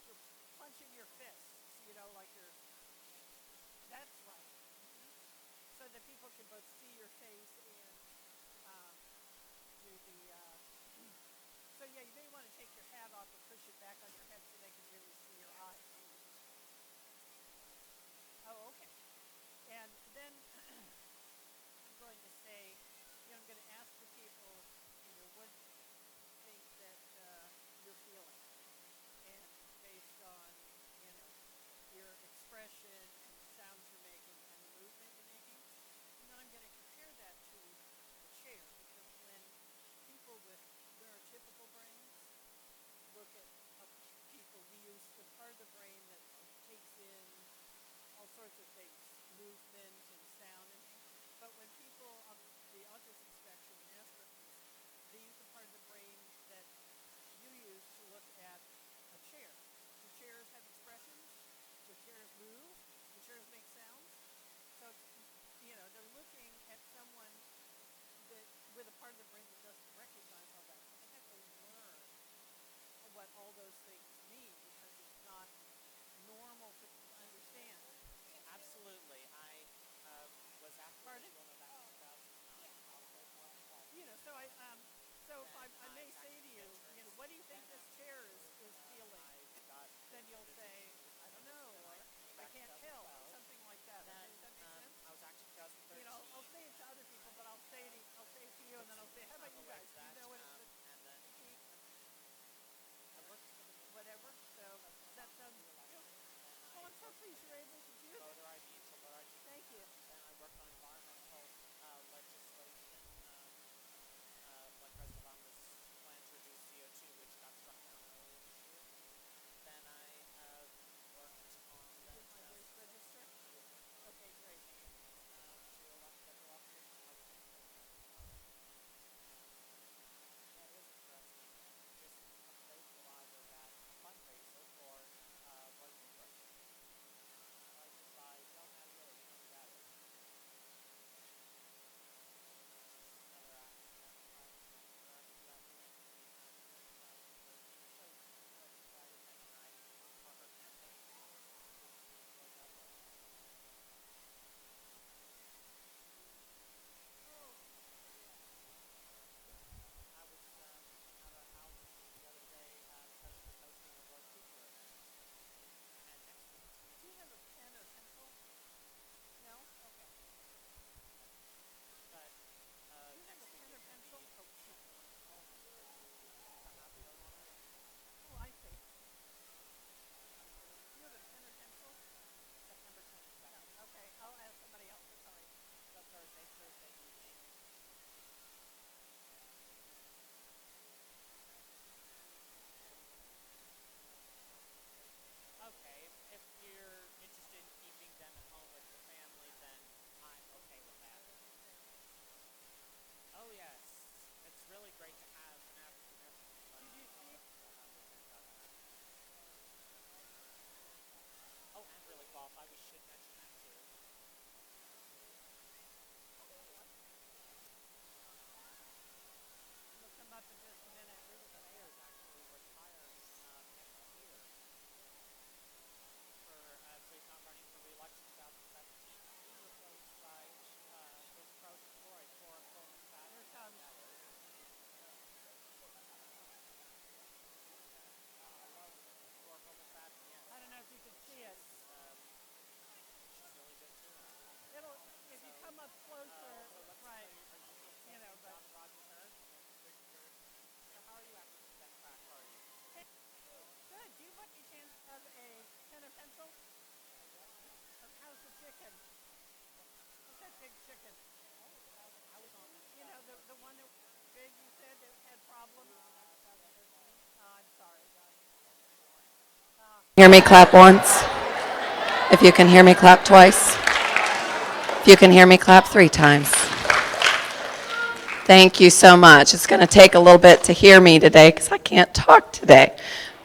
like you're punching your fists, like you're, that's right. So that people can both see your face and do the, so yeah, you may want to take your hat off or push it back on your head so they can really see your eyes. Oh, okay. And then I'm going to say, I'm going to ask the people, what do you think that you're feeling? And based on, your expression and the sounds you're making and the movement you're making, I'm going to compare that to a chair, because when people with neurotypical brains look at people, we use the part of the brain that takes in all sorts of things, movement and sound and things. But when people on the autism spectrum and Asperger's, they use the part of the brain that you use to look at a chair. Do chairs have expressions? Do chairs move? Do chairs make sounds? So, they're looking at someone that with a part of the brain that doesn't recognize all that. So they have to learn what all those things mean, because it's not normal to understand. Absolutely. I was at the diploma back in 2009. So I may say to you, what do you think this chair is feeling? Then you'll say, I don't know, or I can't tell, or something like that. Does that make sense? I was actually 2013. I'll say it to other people, but I'll say it to you, and then I'll say, how about you guys? Do you know what it's and then whatever? So that sounds good. Oh, I'm so pleased you're able to do that. Voter ID until voter ID. Thank you. Then I worked on environmental legislation, like President Obama's plan to reduce CO2, which got struck down earlier this year. Then I worked on my voice register. Okay, great. to elect federal officers. That is interesting. And just a couple days ago, I was at a fundraiser for Roy Cooper. By Del Mario, you know who that is. Another actor. I was at our house the other day because he was hosting a Roy Cooper event. And next week, do you have a pen or pencil? No? Okay. But do you have a pen or pencil? Oh, shoot. Oh, I see. Do you have a pen or pencil? September 22nd. No. Okay, I'll ask somebody else. Sorry. So Thursday evening. Okay, if you're interested in keeping them at home with the family, then I'm okay with that. Oh yes, it's really great to have an African American. Did you see it? Oh, and really qualified. We should mention that too. We'll come up in just a minute. The mayor is actually retiring next year. So he's not running for re-election 2017. He's replaced by his approach for a Coleman Fat. Here it comes. I don't know if you can see it. She's really good too. If you come up closer, right? But Rogers-Herr. So how are you after that crack? How are you? Good. Do you by any chance have a pen or pencil? How's the chicken? What's that big chicken? I was on this. The one that was big, you said, that had problems? I'm sorry. Hear me clap once. If you can hear me clap twice. If you can hear me clap 3 times. Thank you so much. It's going to take a little bit to hear me today because I can't talk today.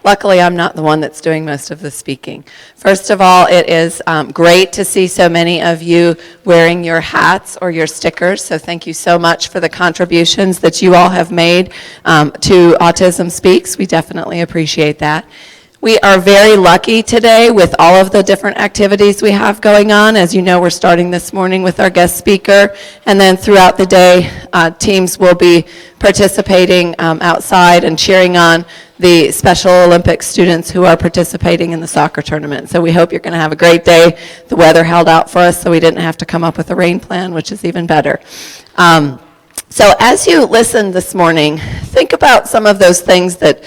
Luckily, I'm not the one that's doing most of the speaking. First of all, it is great to see so many of you wearing your hats or your stickers, so thank you so much for the contributions that you all have made to Autism Speaks. We definitely appreciate that. We are very lucky today with all of the different activities we have going on. As you know, we're starting this morning with our guest speaker, and then throughout the day, teams will be participating outside and cheering on the Special Olympics students who are participating in the soccer tournament. So we hope you're going to have a great day. The weather held out for us, so we didn't have to come up with a rain plan, which is even better. So as you listen this morning, think about some of those things that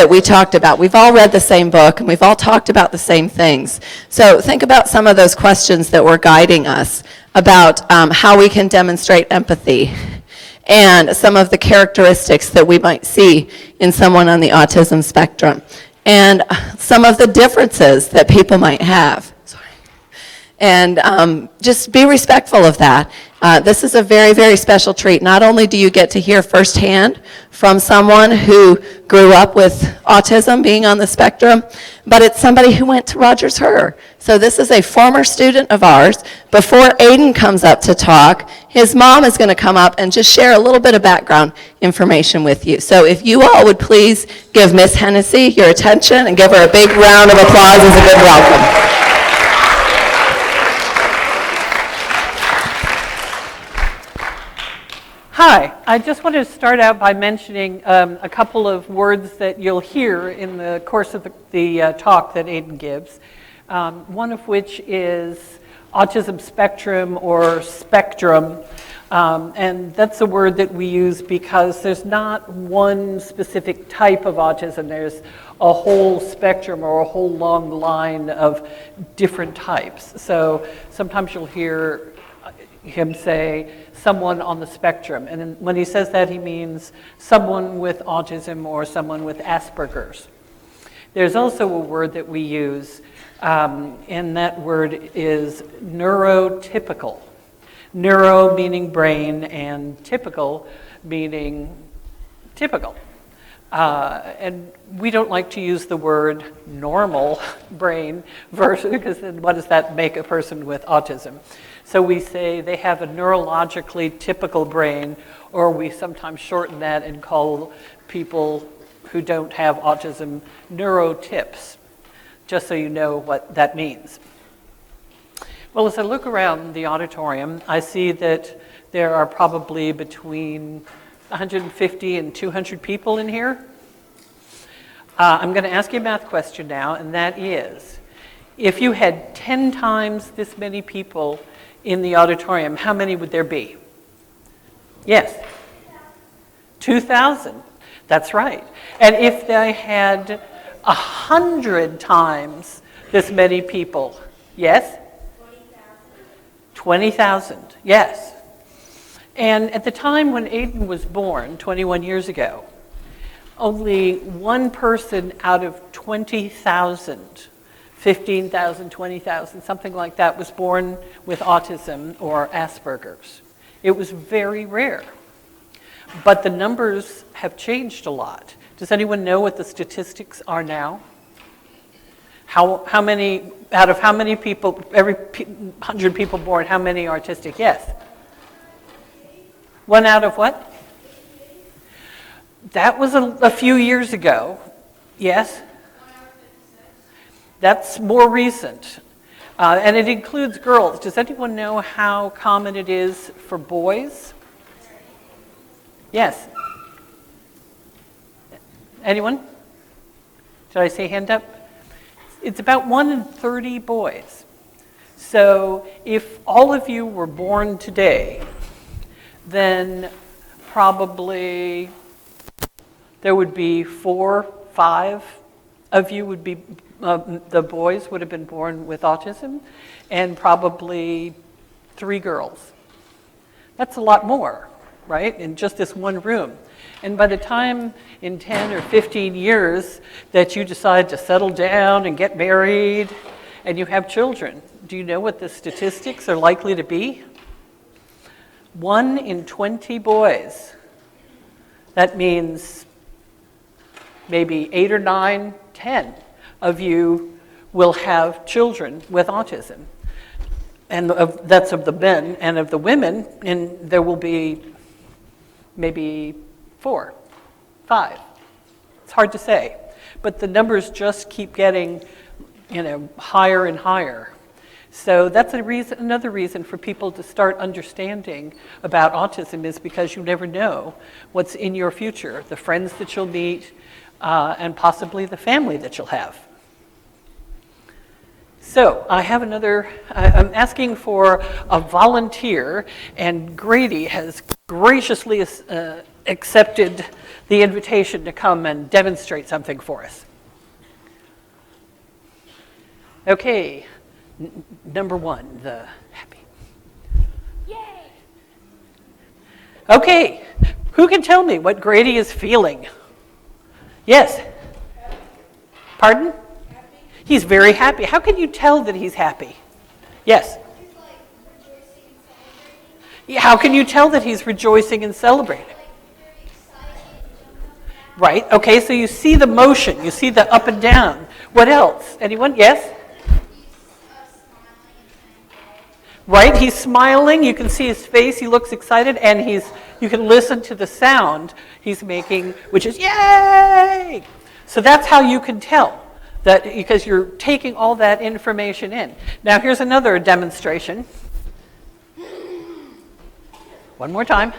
we talked about. We've all read the same book, and we've all talked about the same things. So think about some of those questions that were guiding us about how we can demonstrate empathy and some of the characteristics that we might see in someone on the autism spectrum, and some of the differences that people might have. And just be respectful of that. This is a very, very special treat. Not only do you get to hear firsthand from someone who grew up with autism, being on the spectrum, but it's somebody who went to Rogers-Herr. So this is a former student of ours. Before Aiden comes up to talk, his mom is going to come up and just share a little bit of background information with you. So if you all would please give Miss Hennessey your attention and give her a big round of applause as a good welcome. Hi, I just want to start out by mentioning a couple of words that you'll hear in the course of the talk that Aiden gives, one of which is autism spectrum or spectrum, and that's a word that we use because there's not one specific type of autism. There's a whole spectrum or a whole long line of different types. So sometimes you'll hear him say someone on the spectrum, and then when he says that, he means someone with autism or someone with Asperger's. There's also a word that we use, and that word is neurotypical. Neuro meaning brain, and typical meaning typical. And we don't like to use the word normal brain versus, because then what does that make a person with autism? So we say they have a neurologically typical brain, or we sometimes shorten that and call people who don't have autism neurotypes, just so you know what that means. Well, as I look around the auditorium, I see that there are probably between 150 and 200 people in here. I'm going to ask you a math question now, and that is, if you had 10 times this many people in the auditorium, how many would there be? Yes? 2,000. That's right. And if they had 100 times this many people, yes? 20,000, yes. And at the time when Aiden was born, 21 years ago, only one person out of 20,000, 15,000, 20,000, something like that, was born with autism or Asperger's. It was very rare. But the numbers have changed a lot. Does anyone know what the statistics are now? How many, out of how many people, every 100 people born, how many are autistic? Yes. One out of what? That was a few years ago. Yes? That's more recent. And it includes girls. Does anyone know how common it is for boys? Yes. Anyone? Did I say hand up? It's about 1 in 30 boys. So if all of you were born today, then probably there would be 4, 5 of you would be, the boys would have been born with autism, and probably 3 girls. That's a lot more, right, in just this one room. And by the time in 10 or 15 years that you decide to settle down and get married and you have children, do you know what the statistics are likely to be? 1 in 20 boys. That means maybe 8 or 9, 10 of you will have children with autism. And that's of the men, and of the women, and there will be maybe 4, 5. It's hard to say. but the numbers just keep getting, higher and higher. So that's another reason for people to start understanding about autism, is because you never know what's in your future, the friends that you'll meet, and possibly the family that you'll have. So I have I'm asking for a volunteer, and Grady has graciously accepted the invitation to come and demonstrate something for us. Okay. Number one, the happy. Yay! Okay, who can tell me what Grady is feeling? Yes? Pardon? Happy. He's very happy. How can you tell that he's happy? Yes? He's like rejoicing and celebrating. Yeah, how can you tell that he's rejoicing and celebrating? Like very excited and jumping up and down. Right, okay, so you see the motion, you see the up and down. What else? Anyone? Yes? Right, he's smiling, you can see his face, he looks excited, and you can listen to the sound he's making, which is yay! So that's how you can tell, that because you're taking all that information in. Now here's another demonstration. One more time.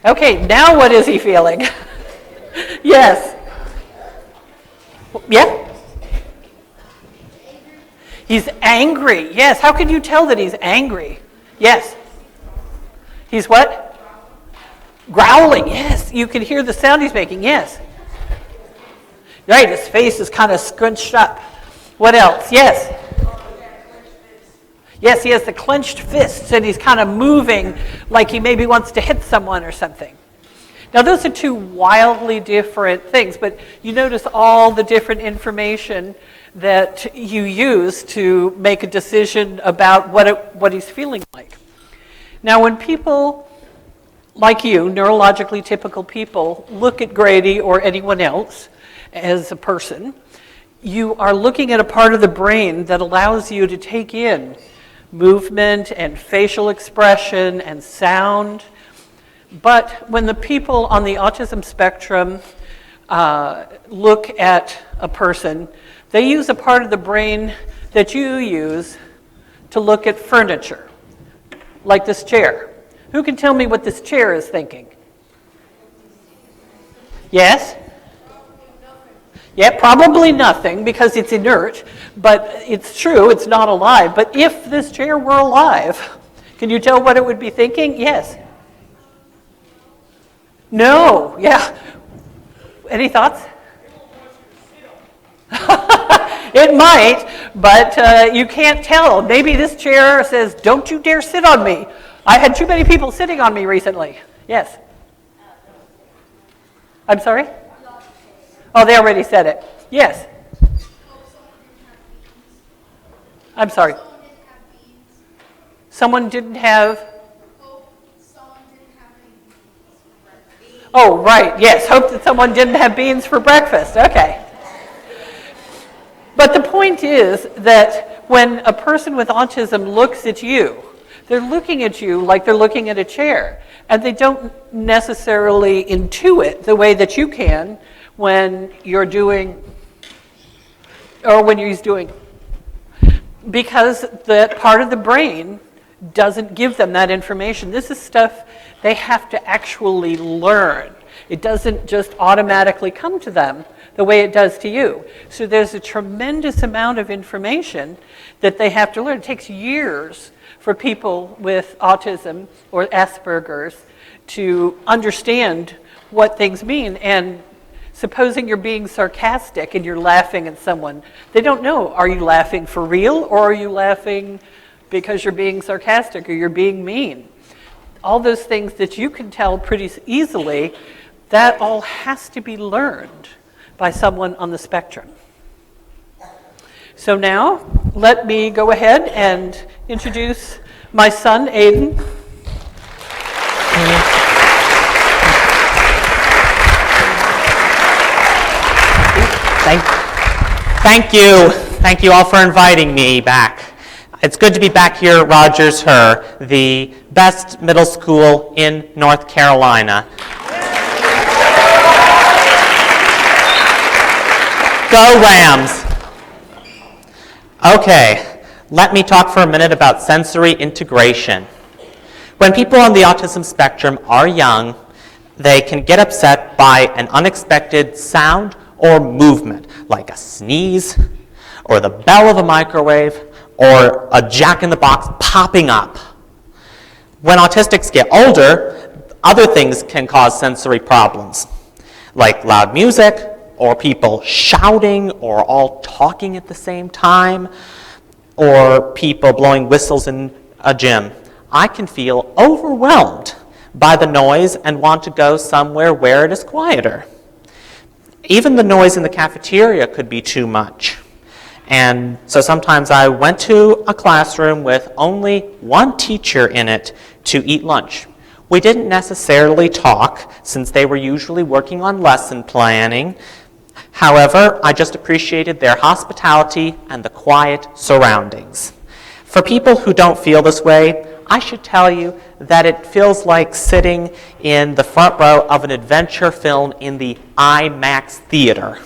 Okay, now what is he feeling? Yes. Yeah? He's angry. Yes. How can you tell that he's angry? Yes. He's what? Growling. Yes. You can hear the sound he's making. Yes. Right. His face is kind of scrunched up. What else? Yes. Yes, he has the clenched fists and he's kind of moving like he maybe wants to hit someone or something. Now those are two wildly different things, but you notice all the different information that you use to make a decision about what he's feeling like. Now when people like you, neurologically typical people, look at Grady or anyone else as a person, you are looking at a part of the brain that allows you to take in movement and facial expression and sound. But when the people on the autism spectrum look at a person, they use a part of the brain that you use to look at furniture, like this chair. Who can tell me what this chair is thinking? Yes? Yeah, probably nothing because it's inert, but it's true, it's not alive. But if this chair were alive, can you tell what it would be thinking? Yes? No, yeah. Any thoughts? It might, but you can't tell. Maybe this chair says, "Don't you dare sit on me. I had too many people sitting on me recently." Yes? I'm sorry? Oh, they already said it. Yes? I'm sorry. Someone didn't have... Oh, right, yes. Hope that someone didn't have beans for breakfast. Okay. But the point is that when a person with autism looks at you, they're looking at you like they're looking at a chair. And they don't necessarily intuit the way that you can when you're doing, or when he's doing, because that part of the brain doesn't give them that information. This is stuff they have to actually learn. It doesn't just automatically come to them the way it does to you. So there's a tremendous amount of information that they have to learn. It takes years for people with autism or Asperger's to understand what things mean. And supposing you're being sarcastic and you're laughing at someone, they don't know, are you laughing for real or are you laughing because you're being sarcastic or you're being mean? All those things that you can tell pretty easily, that all has to be learned by someone on the spectrum. So now, let me go ahead and introduce my son, Aiden. Thank you. Thank you all for inviting me back. It's good to be back here at Rogers-Herr, the best middle school in North Carolina. Go Rams! Okay, let me talk for a minute about sensory integration. When people on the autism spectrum are young, they can get upset by an unexpected sound or movement, like a sneeze, or the bell of a microwave, or a jack-in-the-box popping up. When autistics get older, other things can cause sensory problems, like loud music, or people shouting, or all talking at the same time, or people blowing whistles in a gym. I can feel overwhelmed by the noise and want to go somewhere where it is quieter. Even the noise in the cafeteria could be too much. And so sometimes I went to a classroom with only one teacher in it to eat lunch. We didn't necessarily talk, since they were usually working on lesson planning. However, I just appreciated their hospitality and the quiet surroundings. For people who don't feel this way, I should tell you that it feels like sitting in the front row of an adventure film in the IMAX theater,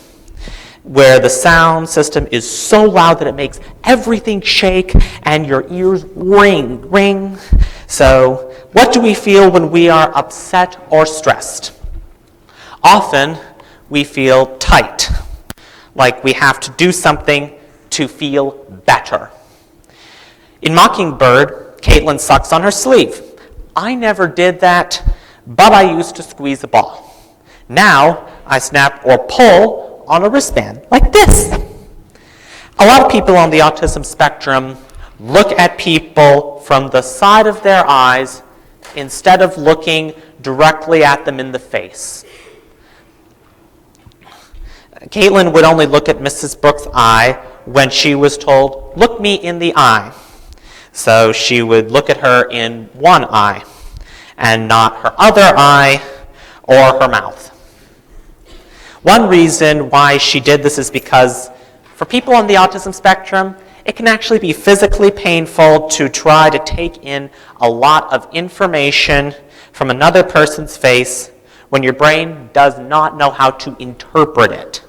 where the sound system is so loud that it makes everything shake and your ears ring. So, what do we feel when we are upset or stressed? Often, we feel tight, like we have to do something to feel better. In Mockingbird, Caitlin sucks on her sleeve. I never did that, but I used to squeeze a ball. Now, I snap or pull on a wristband, like this. A lot of people on the autism spectrum look at people from the side of their eyes instead of looking directly at them in the face. Caitlin would only look at Mrs. Brooks' eye when she was told, "Look me in the eye." So she would look at her in one eye and not her other eye or her mouth. One reason why she did this is because for people on the autism spectrum, it can actually be physically painful to try to take in a lot of information from another person's face when your brain does not know how to interpret it.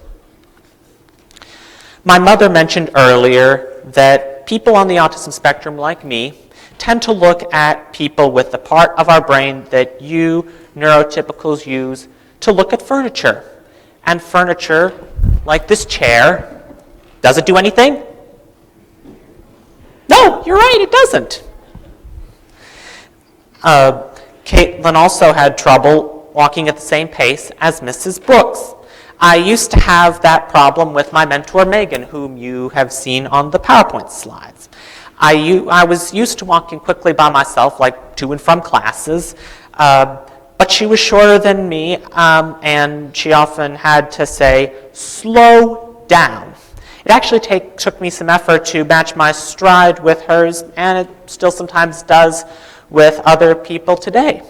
My mother mentioned earlier that people on the autism spectrum, like me, tend to look at people with the part of our brain that you neurotypicals use to look at furniture. And furniture, like this chair, does it do anything? No, you're right, it doesn't. Caitlin also had trouble walking at the same pace as Mrs. Brooks. I used to have that problem with my mentor, Megan, whom you have seen on the PowerPoint slides. I was used to walking quickly by myself, like to and from classes, but she was shorter than me, and she often had to say, "Slow down." It actually took me some effort to match my stride with hers, and it still sometimes does with other people today.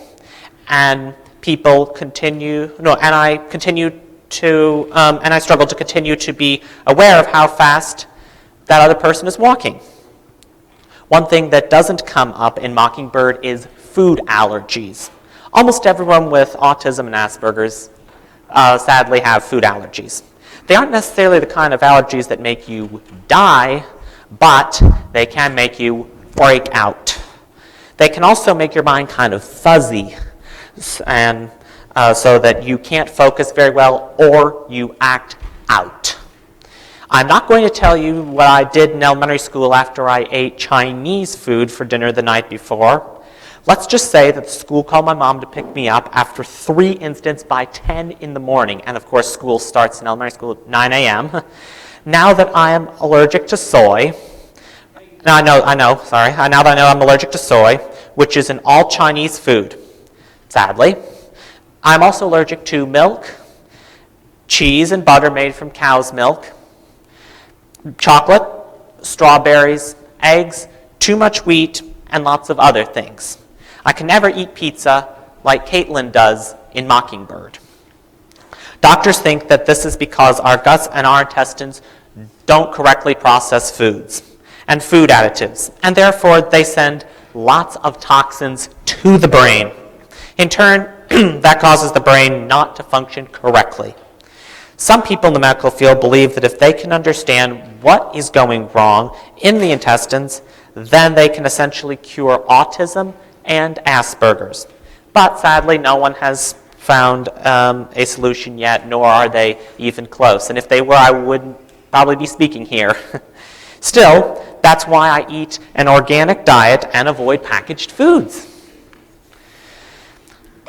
And I struggle to continue to be aware of how fast that other person is walking. One thing that doesn't come up in Mockingbird is food allergies. Almost everyone with autism and Asperger's sadly have food allergies. They aren't necessarily the kind of allergies that make you die, but they can make you break out. They can also make your mind kind of fuzzy, and so that you can't focus very well or you act out. I'm not going to tell you what I did in elementary school after I ate Chinese food for dinner the night before. Let's just say that the school called my mom to pick me up after 3 incidents by 10 in the morning. And of course, school starts in elementary school at 9 a.m. Now that I am allergic to soy, now that I know I'm allergic to soy, which is an all Chinese food, sadly. I'm also allergic to milk, cheese and butter made from cow's milk, chocolate, strawberries, eggs, too much wheat, and lots of other things. I can never eat pizza like Caitlin does in Mockingbird. Doctors think that this is because our guts and our intestines don't correctly process foods and food additives, and therefore they send lots of toxins to the brain. In turn, that causes the brain not to function correctly. Some people in the medical field believe that if they can understand what is going wrong in the intestines, then they can essentially cure autism and Asperger's. But sadly, no one has found a solution yet, nor are they even close. And if they were, I wouldn't probably be speaking here. Still, that's why I eat an organic diet and avoid packaged foods.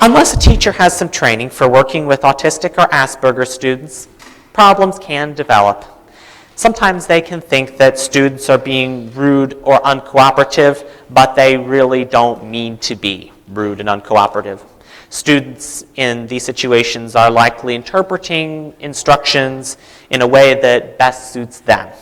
Unless a teacher has some training for working with autistic or Asperger students, problems can develop. Sometimes they can think that students are being rude or uncooperative, but they really don't mean to be rude and uncooperative. Students in these situations are likely interpreting instructions in a way that best suits them.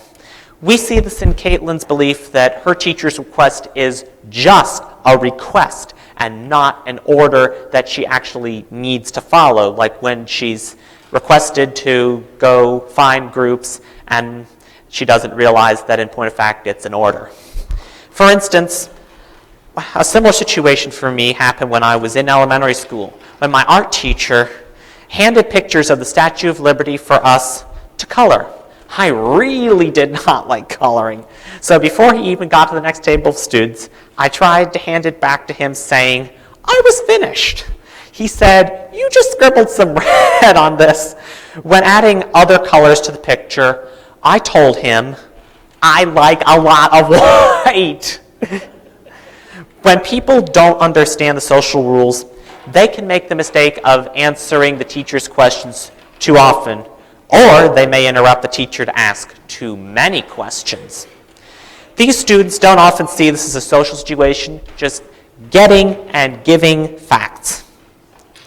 We see this in Caitlin's belief that her teacher's request is just a request and not an order that she actually needs to follow, like when she's requested to go find groups and she doesn't realize that in point of fact it's an order. For instance, a similar situation for me happened when I was in elementary school, when my art teacher handed pictures of the Statue of Liberty for us to color. I really did not like coloring. So before he even got to the next table of students, I tried to hand it back to him saying, I was finished. He said, you just scribbled some red on this. When adding other colors to the picture, I told him, I like a lot of white. When people don't understand the social rules, they can make the mistake of answering the teacher's questions too often, or they may interrupt the teacher to ask too many questions. These students don't often see this as a social situation, just getting and giving facts.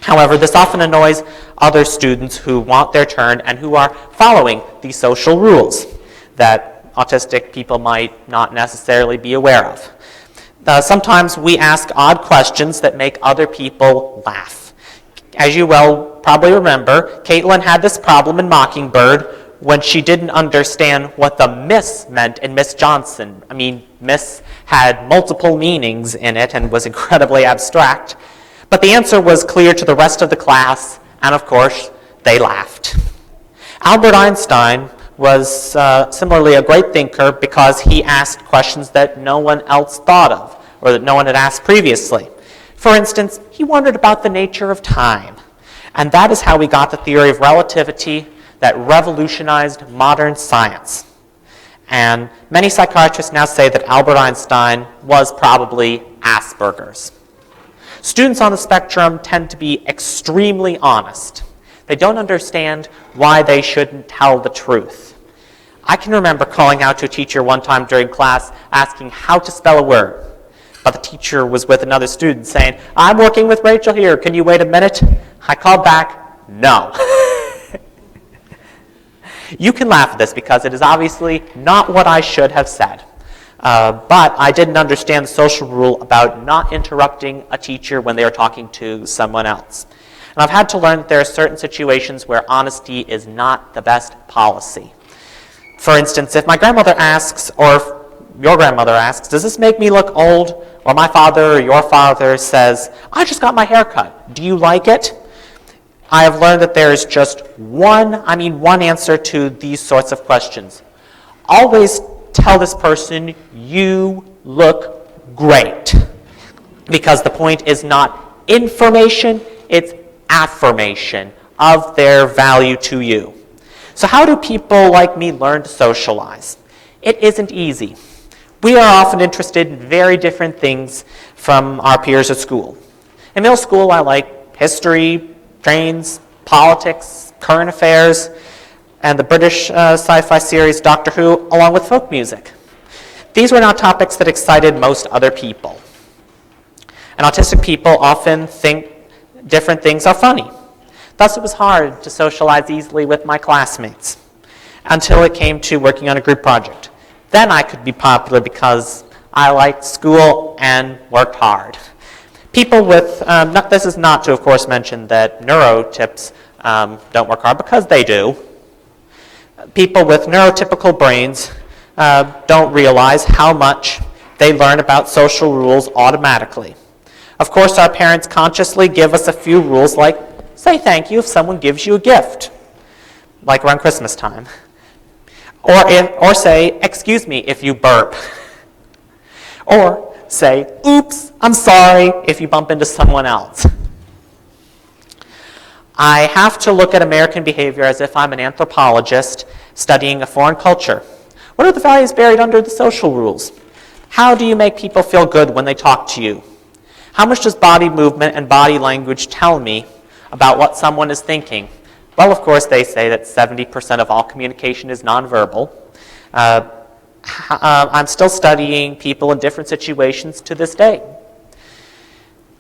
However, this often annoys other students who want their turn and who are following these social rules that autistic people might not necessarily be aware of. Sometimes we ask odd questions that make other people laugh. As you well probably remember, Caitlin had this problem in Mockingbird when she didn't understand what the Miss meant in Miss Johnson. I mean, Miss had multiple meanings in it and was incredibly abstract. But the answer was clear to the rest of the class, and of course, they laughed. Albert Einstein was similarly a great thinker because he asked questions that no one else thought of, or that no one had asked previously. For instance, he wondered about the nature of time. And that is how we got the theory of relativity that revolutionized modern science. And many psychiatrists now say that Albert Einstein was probably Asperger's. Students on the spectrum tend to be extremely honest. They don't understand why they shouldn't tell the truth. I can remember calling out to a teacher one time during class asking how to spell a word. But the teacher was with another student saying, I'm working with Rachel here, can you wait a minute? I called back, no. You can laugh at this because it is obviously not what I should have said. But I didn't understand the social rule about not interrupting a teacher when they are talking to someone else. And I've had to learn that there are certain situations where honesty is not the best policy. For instance, if my grandmother asks, or if your grandmother asks, does this make me look old? Or my father or your father says, I just got my hair cut. Do you like it? I have learned that there is just one answer to these sorts of questions. Always tell this person, you look great. Because the point is not information, it's affirmation of their value to you. So how do people like me learn to socialize? It isn't easy. We are often interested in very different things from our peers at school. In middle school, I like history, trains, politics, current affairs, and the British sci-fi series Doctor Who, along with folk music. These were not topics that excited most other people. And autistic people often think different things are funny. Thus, it was hard to socialize easily with my classmates until it came to working on a group project. Then I could be popular because I liked school and worked hard. People with, this is not to, of course, mention that neurotypes don't work hard, because they do. People with neurotypical brains don't realize how much they learn about social rules automatically. Of course, our parents consciously give us a few rules like, say thank you if someone gives you a gift. like around Christmas time. Or say, excuse me if you burp. Or say, oops, I'm sorry if you bump into someone else. I have to look at American behavior as if I'm an anthropologist studying a foreign culture. What are the values buried under the social rules? How do you make people feel good when they talk to you? How much does body movement and body language tell me about what someone is thinking? Well, of course, they say that 70% of all communication is nonverbal. I'm still studying people in different situations to this day.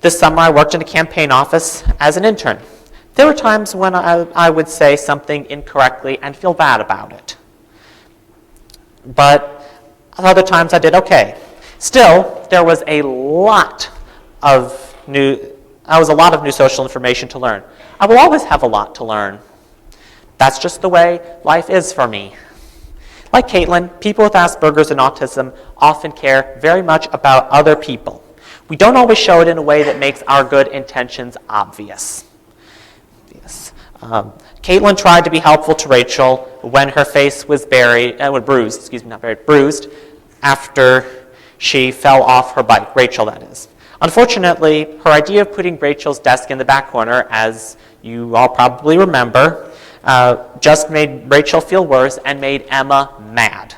This summer, I worked in a campaign office as an intern. There were times when I would say something incorrectly and feel bad about it. But other times I did okay. Still, there was a lot of new social information to learn. I will always have a lot to learn. That's just the way life is for me. Like Caitlin, people with Asperger's and autism often care very much about other people. We don't always show it in a way that makes our good intentions obvious. Caitlin tried to be helpful to Rachel when her face was bruised after she fell off her bike, Rachel that is. Unfortunately, her idea of putting Rachel's desk in the back corner, as you all probably remember, just made Rachel feel worse and made Emma mad.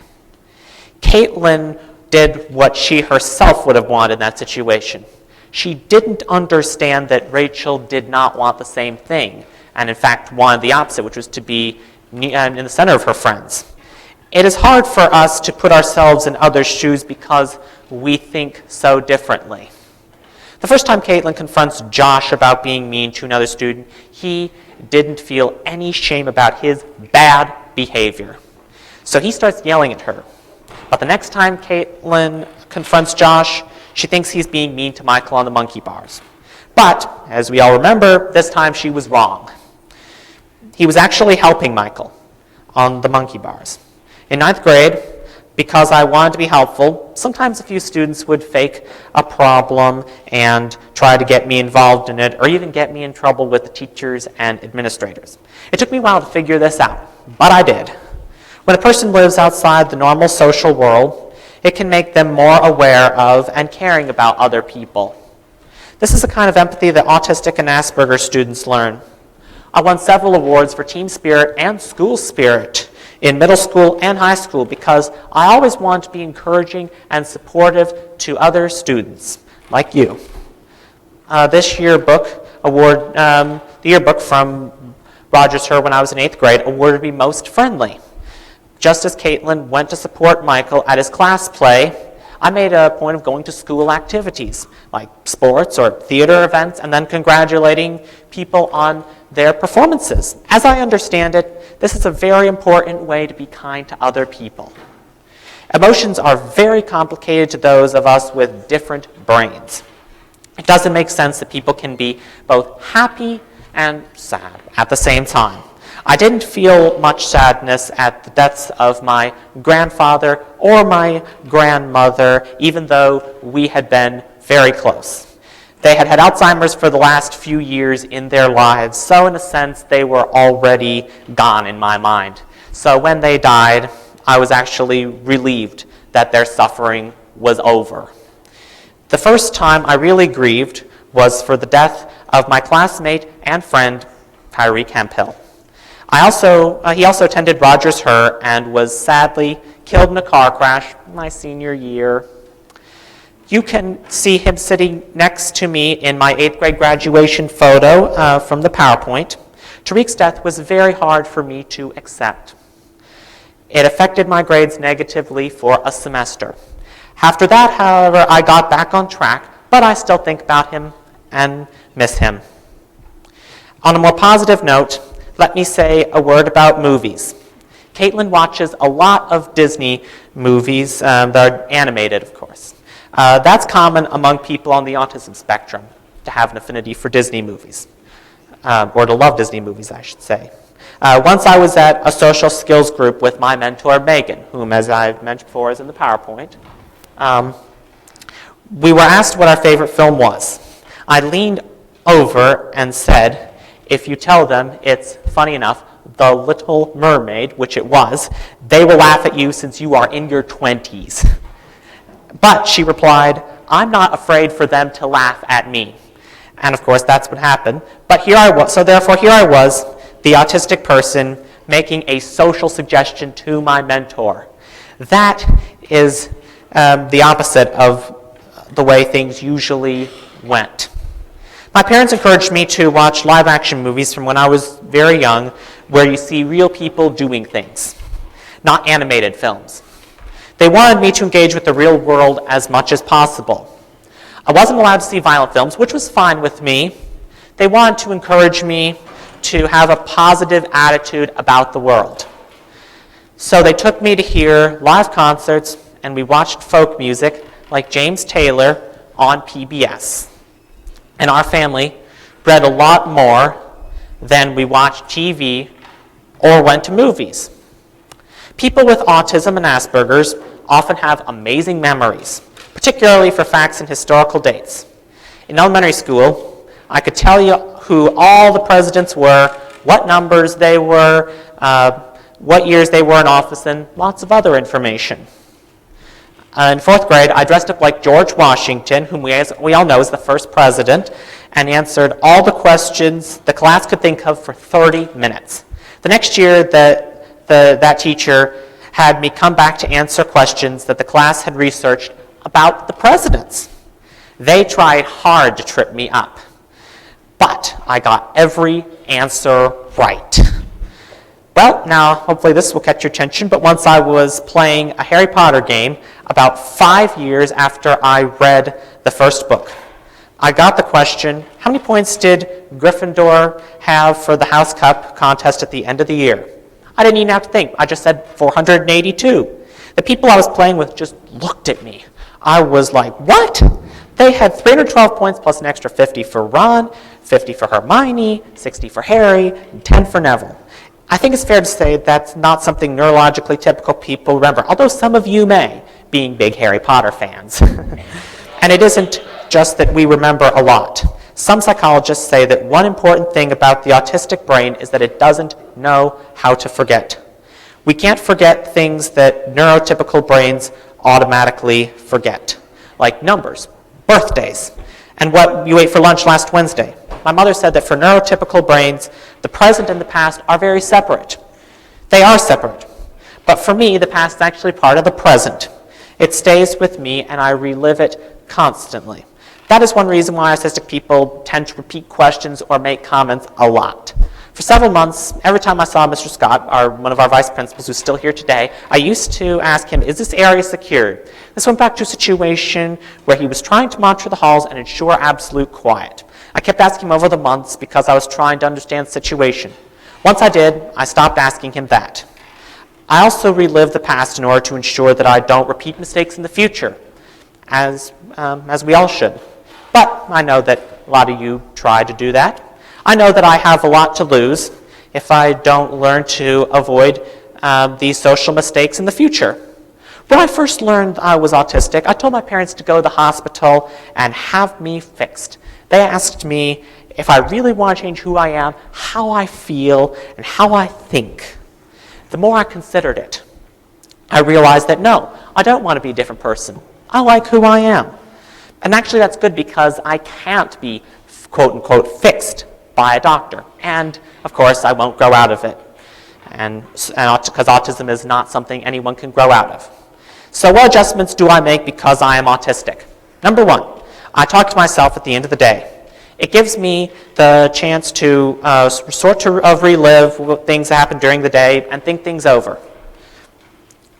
Caitlin did what she herself would have wanted in that situation. She didn't understand that Rachel did not want the same thing, and in fact wanted the opposite, which was to be in the center of her friends. It is hard for us to put ourselves in others' shoes because we think so differently. The first time Caitlin confronts Josh about being mean to another student, he didn't feel any shame about his bad behavior. So he starts yelling at her. But the next time Caitlin confronts Josh, she thinks he's being mean to Michael on the monkey bars. But, as we all remember, this time she was wrong. He was actually helping Michael on the monkey bars. In 9th grade, because I wanted to be helpful, sometimes a few students would fake a problem and try to get me involved in it, or even get me in trouble with the teachers and administrators. It took me a while to figure this out, but I did. When a person lives outside the normal social world, it can make them more aware of and caring about other people. This is the kind of empathy that autistic and Asperger students learn. I won several awards for team spirit and school spirit in middle school and high school because I always want to be encouraging and supportive to other students, like you. This yearbook award, the yearbook from Rogers-Herr when I was in 8th grade, awarded me most friendly. Just as Caitlin went to support Michael at his class play, I made a point of going to school activities, like sports or theater events, and then congratulating people on their performances. As I understand it, this is a very important way to be kind to other people. Emotions are very complicated to those of us with different brains. It doesn't make sense that people can be both happy and sad at the same time. I didn't feel much sadness at the deaths of my grandfather or my grandmother, even though we had been very close. They had had Alzheimer's for the last few years in their lives, so in a sense they were already gone in my mind. So when they died, I was actually relieved that their suffering was over. The first time I really grieved was for the death of my classmate and friend, Tyreek Hemphill. He also attended Rogers-Herr and was sadly killed in a car crash my senior year. You can see him sitting next to me in my 8th grade graduation photo from the PowerPoint. Tariq's death was very hard for me to accept. It affected my grades negatively for a semester. After that, however, I got back on track, but I still think about him and miss him. On a more positive note, let me say a word about movies. Caitlin watches a lot of Disney movies. They're animated, of course. That's common among people on the autism spectrum, to have an affinity for Disney movies, or to love Disney movies, I should say. Once I was at a social skills group with my mentor, Megan, whom, as I've mentioned before, is in the PowerPoint. We were asked what our favorite film was. I leaned over and said, if you tell them it's, funny enough, The Little Mermaid, which it was, they will laugh at you since you are in your 20s. But she replied, I'm not afraid for them to laugh at me. And of course, that's what happened. But here I was, so therefore here I was, the autistic person, making a social suggestion to my mentor. That is the opposite of the way things usually went. My parents encouraged me to watch live-action movies from when I was very young, where you see real people doing things, not animated films. They wanted me to engage with the real world as much as possible. I wasn't allowed to see violent films, which was fine with me. They wanted to encourage me to have a positive attitude about the world. So they took me to hear live concerts, and we watched folk music like James Taylor on PBS. And our family read a lot more than we watched TV or went to movies. People with autism and Asperger's often have amazing memories, particularly for facts and historical dates. In elementary school, I could tell you who all the presidents were, what numbers they were, what years they were in office, and lots of other information. In fourth grade, I dressed up like George Washington, whom we all know is the first president, and answered all the questions the class could think of for 30 minutes. The next year, that teacher had me come back to answer questions that the class had researched about the presidents. They tried hard to trip me up, but I got every answer right. Well, now, hopefully this will catch your attention, but once I was playing a Harry Potter game about 5 years after I read the first book. I got the question, how many points did Gryffindor have for the House Cup contest at the end of the year? I didn't even have to think. I just said 482. The people I was playing with just looked at me. I was like, what? They had 312 points plus an extra 50 for Ron, 50 for Hermione, 60 for Harry, and 10 for Neville. I think it's fair to say that's not something neurologically typical people remember, although some of you may, being big Harry Potter fans. And it isn't just that we remember a lot. Some psychologists say that one important thing about the autistic brain is that it doesn't know how to forget. We can't forget things that neurotypical brains automatically forget, like numbers, birthdays, and what you ate for lunch last Wednesday. My mother said that for neurotypical brains, the present and the past are very separate. They are separate. But for me, the past is actually part of the present. It stays with me, and I relive it constantly. That is one reason why autistic people tend to repeat questions or make comments a lot. For several months, every time I saw Mr. Scott, one of our vice principals who's still here today, I used to ask him, is this area secured? This went back to a situation where he was trying to monitor the halls and ensure absolute quiet. I kept asking him over the months because I was trying to understand the situation. Once I did, I stopped asking him that. I also relive the past in order to ensure that I don't repeat mistakes in the future, as we all should. But I know that a lot of you try to do that. I know that I have a lot to lose if I don't learn to avoid these social mistakes in the future. When I first learned I was autistic, I told my parents to go to the hospital and have me fixed. They asked me if I really want to change who I am, how I feel, and how I think. The more I considered it, I realized that no, I don't want to be a different person. I like who I am. And actually that's good because I can't be, quote unquote, fixed by a doctor. And of course I won't grow out of it. And because autism is not something anyone can grow out of. So what adjustments do I make because I am autistic? Number one, I talk to myself at the end of the day. It gives me the chance to relive things that happen during the day and think things over.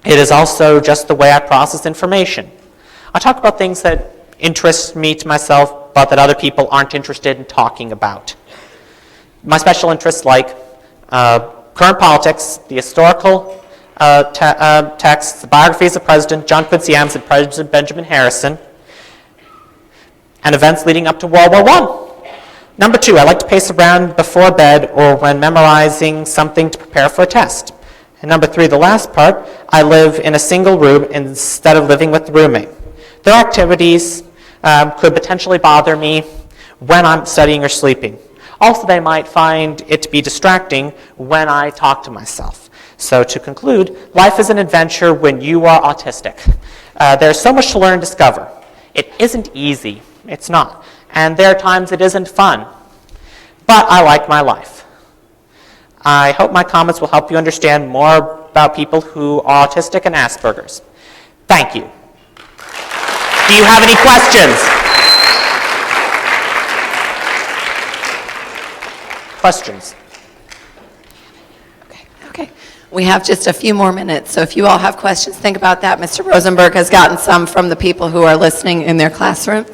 It is also just the way I process information. I talk about things that interest me to myself, but that other people aren't interested in talking about. My special interests like current politics, the historical texts, the biographies of President John Quincy Adams and President Benjamin Harrison, and events leading up to World War I. Number two, I like to pace around before bed or when memorizing something to prepare for a test. And number three, the last part, I live in a single room instead of living with the roommate. Their activities could potentially bother me when I'm studying or sleeping. Also, they might find it to be distracting when I talk to myself. So to conclude, life is an adventure when you are autistic. There's so much to learn and discover. It isn't easy. It's not. And there are times it isn't fun. But I like my life. I hope my comments will help you understand more about people who are autistic and Asperger's. Thank you. Do you have any questions? Questions? Okay. We have just a few more minutes, so if you all have questions, think about that. Mr. Rosenberg has gotten some from the people who are listening in their classrooms.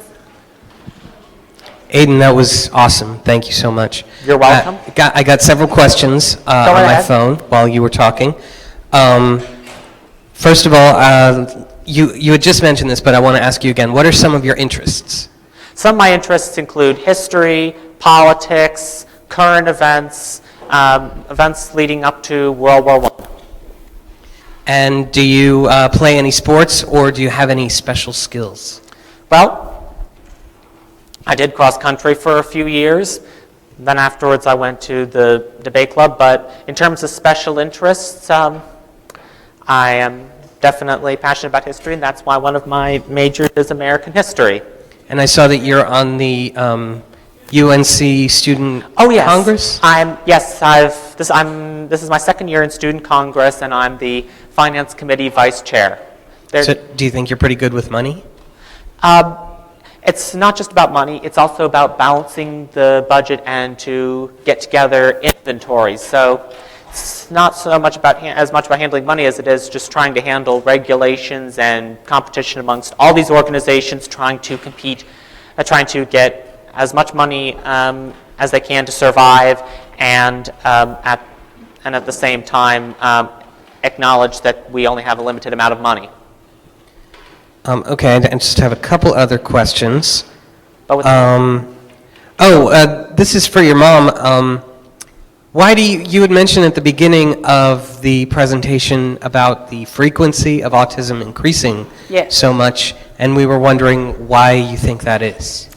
Aiden, that was awesome. Thank you so much. You're welcome. I got several questions on my ahead. phone while you were talking. First of all, you had just mentioned this, but I want to ask you again. What are some of your interests? Some of my interests include history, politics, current events, events leading up to World War I. And do you play any sports, or do you have any special skills? Well, I did cross country for a few years. Then afterwards I went to the debate club. But in terms of special interests, I am definitely passionate about history, and that's why one of my majors is American history. And I saw that you're on the UNC Student Yes. Congress? This is my second year in Student Congress, and I'm the Finance Committee Vice Chair. So do you think you're pretty good with money? It's not just about money, it's also about balancing the budget and to get together inventories. So it's not so much about as much about handling money as it is just trying to handle regulations and competition amongst all these organizations trying to compete, trying to get as much money as they can to survive, and at the same time acknowledge that we only have a limited amount of money. Okay, I just have a couple other questions. But with This is for your mom. Why do you had mentioned at the beginning of the presentation about the frequency of autism increasing Yes. so much, and we were wondering why you think that is.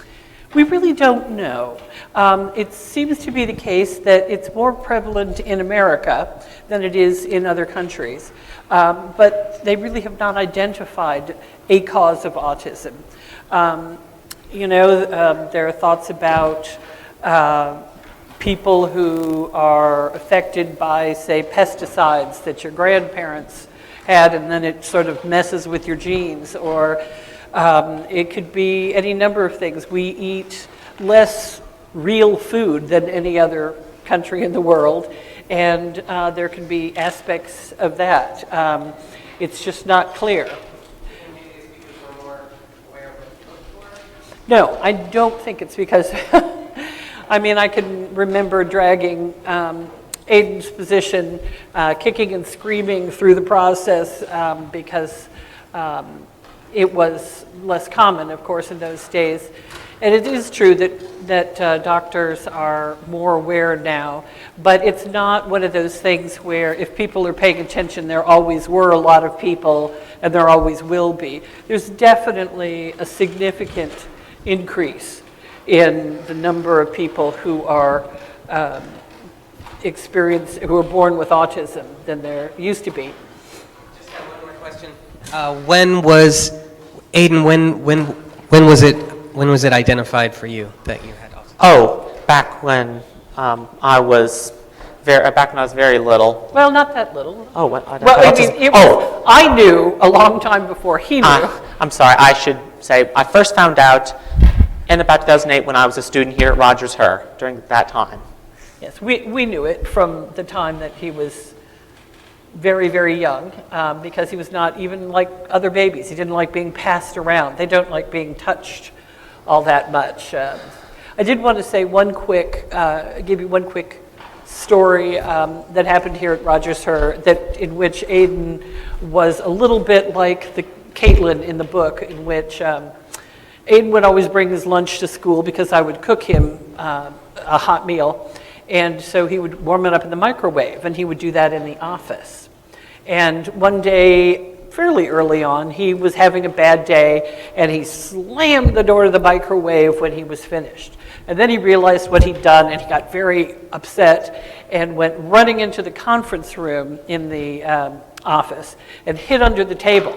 We really don't know. It seems to be the case that it's more prevalent in America than it is in other countries. But they really have not identified a cause of autism. There are thoughts about people who are affected by, say, pesticides that your grandparents had, and then it sort of messes with your genes, or it could be any number of things. We eat less real food than any other country in the world, and there can be aspects of that. It's just not clear. No, I don't think it's because, I mean, I can remember dragging Aiden's position, kicking and screaming through the process because it was less common, of course, in those days. And it is true that doctors are more aware now, but it's not one of those things where if people are paying attention, there always were a lot of people and there always will be. There's definitely a significant increase in the number of people who are who are born with autism than there used to be. Just have one more question. When was it identified for you that you had autism? Back when I was very little. Well, not that little. Oh, what? I knew a long time before he knew. I'm sorry. I should say I first found out in about 2008 when I was a student here at Rogers-Herr during that time. Yes, we knew it from the time that he was very, very young because he was not even like other babies. He didn't like being passed around. They don't like being touched all that much. I did want to say give you one quick story that happened here at Rogers-Herr in which Aiden was a little bit like the Caitlin in the book, in which Aiden would always bring his lunch to school because I would cook him a hot meal, and so he would warm it up in the microwave, and he would do that in the office. And one day, fairly early on, he was having a bad day, and he slammed the door to the microwave when he was finished. And then he realized what he'd done, and he got very upset and went running into the conference room in the office and hid under the table.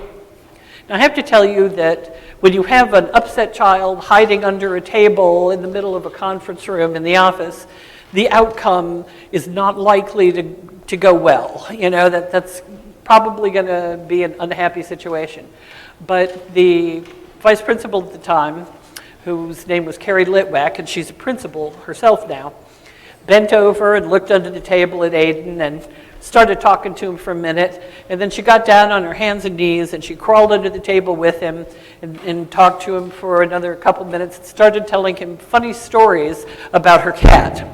Now, I have to tell you that when you have an upset child hiding under a table in the middle of a conference room in the office, the outcome is not likely to go well. You know, that's probably going to be an unhappy situation. But the vice principal at the time, whose name was Carrie Litwack, and she's a principal herself now, bent over and looked under the table at Aiden and started talking to him for a minute, and then she got down on her hands and knees and she crawled under the table with him and talked to him for another couple minutes and started telling him funny stories about her cat.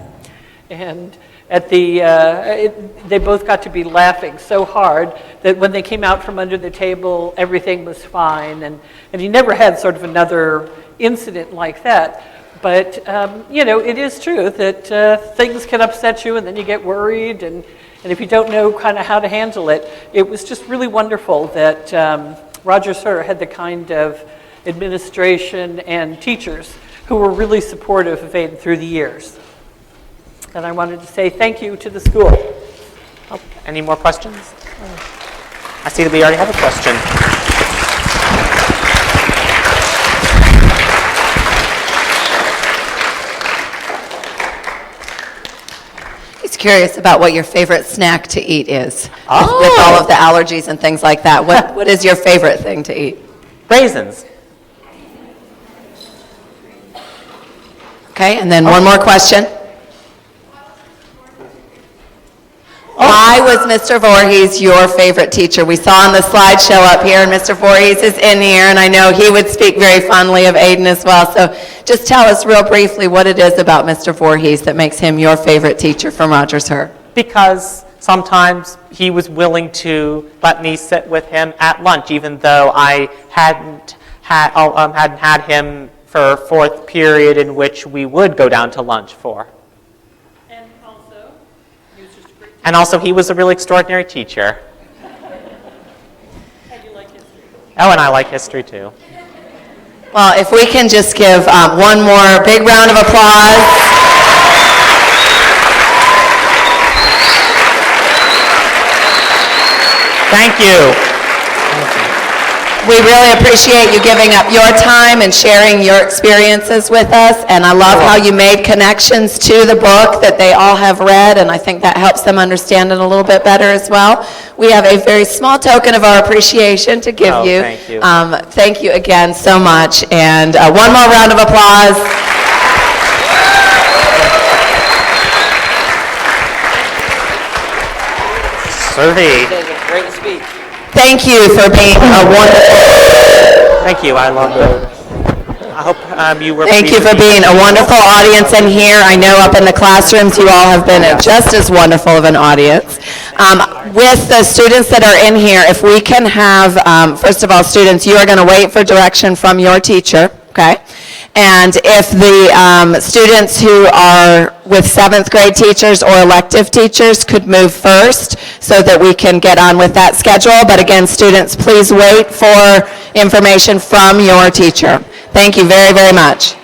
And at they both got to be laughing so hard that when they came out from under the table, everything was fine, and he never had sort of another incident like that. But, you know, it is true that things can upset you and then you get worried, and if you don't know kind of how to handle it, it was just really wonderful that Rogers-Herr had the kind of administration and teachers who were really supportive of Aiden through the years. And I wanted to say thank you to the school. Oh, any more questions? I see that we already have a question. He's curious about what your favorite snack to eat is. Oh. With all of the allergies and things like that. What is your favorite thing to eat? Raisins. Okay, and then one more question. Why was Mr. Voorhees your favorite teacher? We saw on the slideshow up here, and Mr. Voorhees is in here, and I know he would speak very fondly of Aiden as well. So just tell us real briefly what it is about Mr. Voorhees that makes him your favorite teacher from Rogers-Herr. Because sometimes he was willing to let me sit with him at lunch, even though I hadn't had him for fourth period in which we would go down to lunch for. And also, he was a really extraordinary teacher. And you like history. Oh, and I like history too. Well, if we can just give one more big round of applause. Thank you. We really appreciate you giving up your time and sharing your experiences with us, and I love how you made connections to the book that they all have read, and I think that helps them understand it a little bit better as well. We have a very small token of our appreciation to give you. Thank you. Thank you again so much, and one more round of applause. Survey. Great speech. Thank you for being a wonderful... Thank you. I love it. I hope you were... Thank you for being a wonderful audience in here. I know up in the classrooms you all have been just as wonderful of an audience. With the students that are in here, if we can have, first of all, students, you are going to wait for direction from your teacher, okay? And if the students who are with 7th grade teachers or elective teachers could move first so that we can get on with that schedule. But again, students, please wait for information from your teacher. Thank you very, very much.